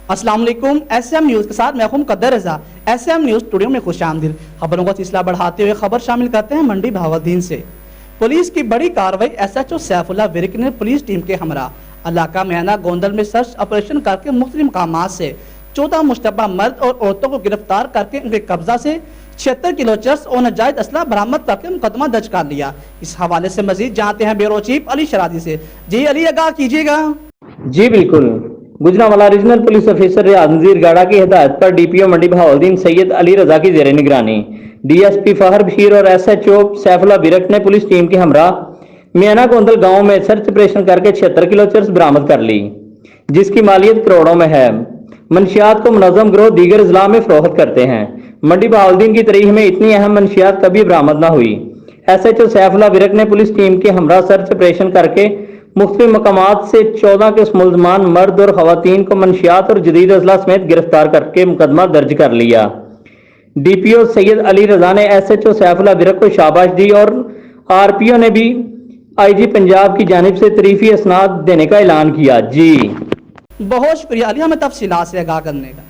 अस्सलाम वालेकुम। SM news के साथ मैं हूं मुक़द्दर रज़ा। SM न्यूज़ स्टूडियो में खुश आमदीद। खबरों का सिलसिला बढ़ाते हुए खबर शामिल करते हैं मंडी बहावलदीन से। पुलिस की बड़ी कार्रवाई। SHO सैफुल्लाह विरक ने पुलिस टीम के हमरा इलाका मैना गोंदल में सर्च ऑपरेशन करके मुख्तलिफ मकामात से 14 मुश्तबा मर्द और औरतों को गिरफ्तार करके उनके कब्जा से 76 किलो चरस और नाजायज असला बरामद करके मुकदमा दर्ज कर लिया। इस हवाले से मजीद जानते हैं ब्यूरो चीफ अली शरादी से। जी अली, आगाह कीजिएगा। जी बिल्कुल। गुजरांवाला रीजनल पुलिस ऑफिसर रियाज नज़ीर गाड़ा की हिदायत पर डीपीओ मंडी बहावलदीन सैयद अली रजा की जेर निगरानी डीएसपी फहर बशीर और SHO सैफुल्लाह विरक ने पुलिस टीम के हमरा मियाना गोंदल गांव में सर्च ऑपरेशन करके 76 किलो चरस बरामद कर ली, जिसकी मालियत करोड़ों में है। मनशियात को मुनज़्ज़म गिरोह दीगर अजला में फरोख्त करते हैं। मंडी बहावलदीन की तारीख में इतनी अहम मनशियात कभी बरामद न हुई। SHO सैफुल्लाह विरक ने पुलिस टीम के हमरा सर्च ऑपरेशन करके मुख्तलिफ मकामात से 14 के मुलजमान मर्द और खवातीन को मनशियात और जदीद अजला समेत गिरफ्तार करके मुकदमा दर्ज कर लिया। डीपीओ सैयद अली रजा ने SHO सैफुल्लाह विरक को शाबाश दी और RPO ने भी IG पंजाब की जानिब से तरीफी असनाद देने का ऐलान किया। जी बहुत शुक्रिया अली, हमें तफसीलात से आगाह करने का।